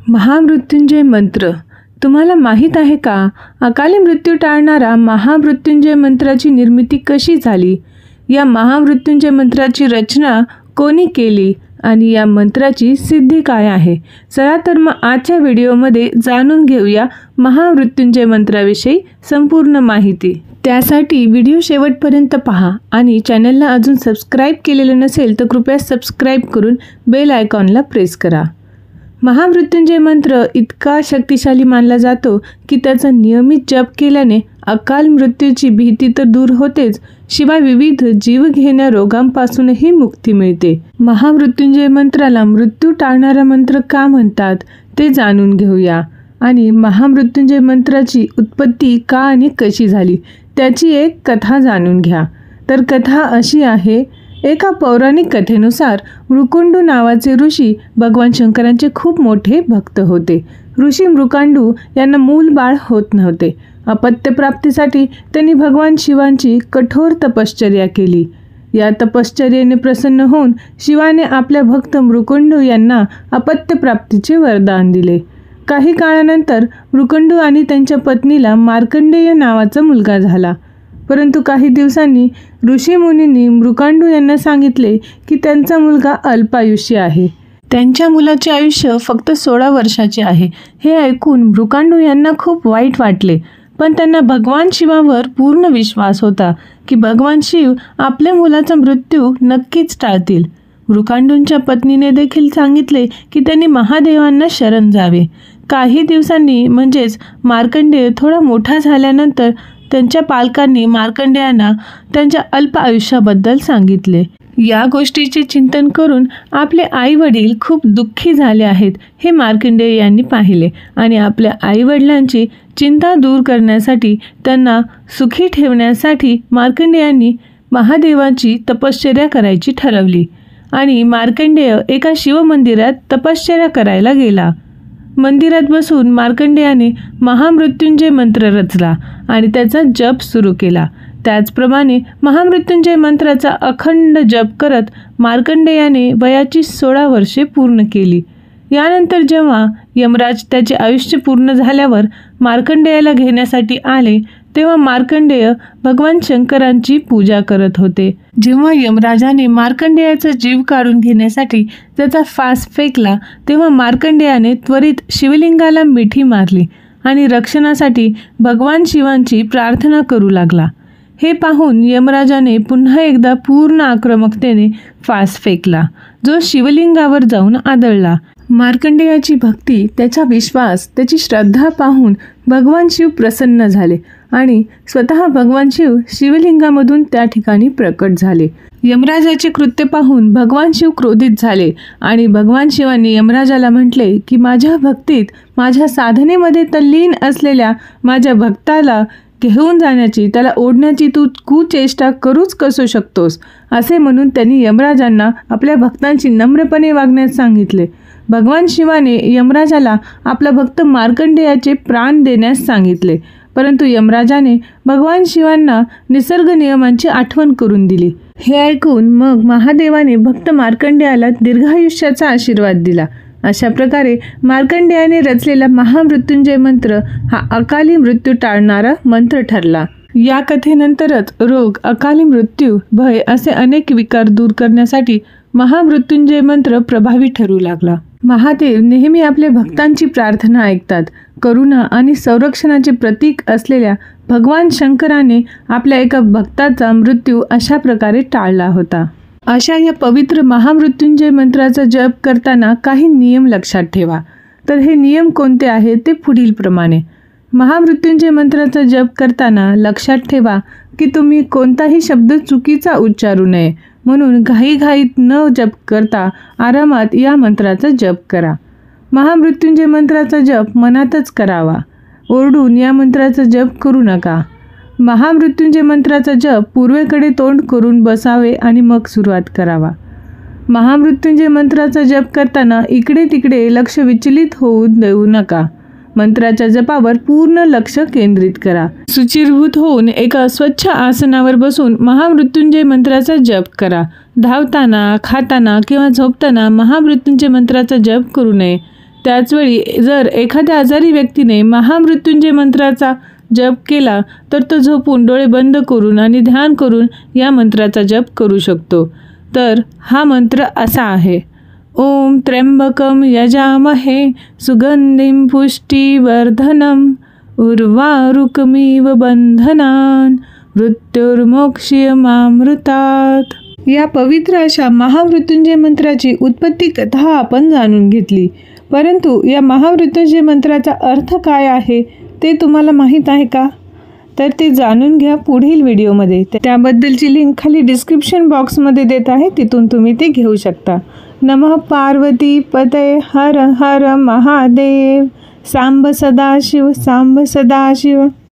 महामृत्युंजय मंत्र तुम्हाला माहीत आहे का? अकाली मृत्यू टाळणारा महामृत्युंजय मंत्राची निर्मिती कशी झाली? या महामृत्युंजय मंत्राची रचना कोणी केली आणि या मंत्राची सिद्धी काय आहे? चला तर मग आजच्या व्हिडिओमध्ये जाणून घेऊया महामृत्युंजय मंत्राविषयी संपूर्ण माहिती. त्यासाठी व्हिडिओ शेवटपर्यंत पहा आणि चॅनलला अजून सबस्क्राईब केलेलं नसेल तर कृपया सबस्क्राईब करून बेल आयकॉनला प्रेस करा. महामृत्युंजय मंत्र इतका शक्तिशाली मानला जातो की त्याचा नियमित जप केल्याने अकाल मृत्यूची भीती तर दूर होतेच, शिवाय विविध जीवघेण्या रोगांपासूनही मुक्ती मिळते. महामृत्युंजय मंत्राला मृत्यू टाळणारा मंत्र का म्हणतात ते जाणून घेऊया आणि महामृत्युंजय मंत्राची उत्पत्ती का आणि कशी झाली त्याची एक कथा जाणून घ्या. तर कथा अशी आहे. एका पौराणिक कथेनुसार मृकुंडू नावाचे ऋषी भगवान शंकरांचे खूप मोठे भक्त होते. ऋषी मृकांडू यांना मूल बाळ होत नव्हते. अपत्यप्राप्तीसाठी त्यांनी भगवान शिवांची कठोर तपश्चर्या केली. या तपश्चर्येने प्रसन्न होऊन शिवाने आपल्या भक्त मृकुंडू यांना अपत्यप्राप्तीचे वरदान दिले. काही काळानंतर मृकुंडू आणि त्यांच्या पत्नीला मार्कंडेय नावाचा मुलगा झाला. परंतु काही दिवसांनी ऋषीमुनींनी मृकांडू यांना सांगितले की त्यांचा मुलगा अल्पायुष्य आहे. त्यांच्या मुलाचे आयुष्य फक्त 16 वर्षाचे आहे. हे ऐकून मृकांडू यांना खूप वाईट वाटले, पण त्यांना भगवान शिवावर पूर्ण विश्वास होता की भगवान शिव आपल्या मुलाचा मृत्यू नक्कीच टाळतील. मृकांडूंच्या पत्नीने देखील सांगितले की त्यांनी महादेवांना शरण जावे. काही दिवसांनी म्हणजेच मार्कंडेय थोडा मोठा झाल्यानंतर त्यांच्या पालकांनी मार्कंडेयांना त्यांच्या अल्प आयुष्याबद्दल सांगितले. या गोष्टीचे चिंतन करून आपले आई वडील खूप दुःखी झाले आहेत हे मार्कंडेय यांनी पाहिले आणि आपल्या आई वडिलांची चिंता दूर करण्यासाठी त्यांना सुखी ठेवण्यासाठी मार्कंडेयांनी महादेवाची तपश्चर्या करायची ठरवली आणि मार्कंडेय एका शिवमंदिरात तपश्चर्या करायला गेला. मंदिरात बसून मार्कंडेयाने महामृत्युंजय मंत्र रचला आणि त्याचा जप सुरू केला. त्याचप्रमाणे महामृत्युंजय मंत्राचा अखंड जप करत मार्कंडेयाने वयाची 16 वर्षे पूर्ण केली. यानंतर जेव्हा यमराज त्याचे आयुष्य पूर्ण झाल्यावर मार्कंडेयाला घेण्यासाठी आले तेव्हा मार्कंडेय भगवान शंकरांची पूजा करत होते. जेव्हा यमराजाने मार्कंडेयाचा जीव काढून घेण्यासाठी त्याचा फास फेकला तेव्हा मार्कंडेयाने त्वरित शिवलिंगाला मिठी मारली आणि रक्षणासाठी भगवान शिवांची प्रार्थना करू लागला. हे पाहून यमराजाने पुन्हा एकदा पूर्ण आक्रमकतेने फास फेकला, जो शिवलिंगावर जाऊन आदळला. मार्कंडेयाची भक्ती, त्याचा विश्वास, त्याची श्रद्धा पाहून भगवान शिव प्रसन्न झाले आणि स्वतः भगवान शिव शिवलिंगामधून त्या ठिकाणी प्रकट झाले. यमराजाचे कृत्य पाहून भगवान शिव क्रोधित झाले आणि भगवान शिवांनी यमराजाला म्हटले की माझ्या भक्तीत, माझ्या साधनेमध्ये तल्लीन असलेल्या माझ्या भक्ताला घेऊन जाण्याची, त्याला ओढण्याची तू कुचेष्टा करूच कसू शकतोस, असे म्हणून त्यांनी यमराजांना आपल्या भक्तांची नम्रपणे वागण्यास सांगितले. भगवान शिवाने यमराजाला आपला भक्त मार्कंडेयाचे प्राण देण्यास सांगितले, परंतु यमराजाने भगवान शिवांना निसर्ग नियमांची आठवण करून दिली. हे ऐकून मग महादेवाने भक्त मार्कंडेयाला दीर्घायुष्याचा आशीर्वाद दिला. अशा प्रकारे मार्कंडेयाने रचलेला महामृत्युंजय मंत्र हा अकाली मृत्यू टाळणारा मंत्र ठरला. या कथेनंतरच रोग, अकाली मृत्यू, भय असे अनेक विकार दूर करण्यासाठी महामृत्युंजय मंत्र प्रभावी ठरू लागला. महादेव नेहमी आपल्या भक्तांची प्रार्थना ऐकतात. करुणा आणि संरक्षणाचे प्रतीक असलेल्या भगवान शंकराने आपल्या एका भक्ताचा मृत्यू अशा प्रकारे टाळला होता. अशा या पवित्र महामृत्युंजय मंत्राचा जप करताना काही नियम लक्षात ठेवा. तर हे नियम कोणते आहेत ते पुढील प्रमाणे. महामृत्युंजय मंत्राचा जप करताना लक्षात ठेवा की तुम्ही कोणताही शब्द चुकीचा उच्चारू नये, म्हणून घाईघाईत न जप करता आरामात या मंत्राचा जप करा. महामृत्युंजय मंत्राचा जप मनातच करावा. ओरडून या मंत्राचा जप करू नका. महामृत्युंजय मंत्राचा जप पूर्वेकडे तोंड करून बसावे आणि मग सुरुवात करावा. महामृत्युंजय मंत्राचा जप करताना इकडे तिकडे लक्ष विचलित होऊ देऊ नका. मंत्राच्या जपावर पूर्ण लक्ष केंद्रित करा. शुचिर्भूत होऊन एका स्वच्छ आसनावर बसून महामृत्युंजय मंत्राचा जप करा. धावताना, खाताना किंवा झोपताना महामृत्युंजय मंत्राचा जप करू नये. त्याचवेळी जर एखाद्या आजारी व्यक्तीने महामृत्युंजय मंत्राचा जप केला तर तो झोपून डोळे बंद करून आणि ध्यान करून या मंत्राचा जप करू शकतो. तर हा मंत्र असा आहे: ओम त्र्यंबकम यजामहे सुगंधिं पुष्टिवर्धनम उर्वारुकमिव बंधनान मृत्युर्मोक्ष्यमामृतात्. या पवित्र अशा महामृत्युंजय मंत्राची उत्पत्ती कथा आपण जाणून घेतली. परंतु या महामृत्युंजय मंत्राचा अर्थ काय आहे ते तुम्हाला माहीत आहे का? तर ते जाणून घ्या पुढील व्हिडिओमध्ये. त्याबद्दलची लिंक खाली डिस्क्रिप्शन बॉक्समध्ये देत आहे, तिथून तुम्ही ते घेऊ शकता. नमः पार्वती पतये हर हर महादेव. सांब सदाशिव सांब सदाशिव.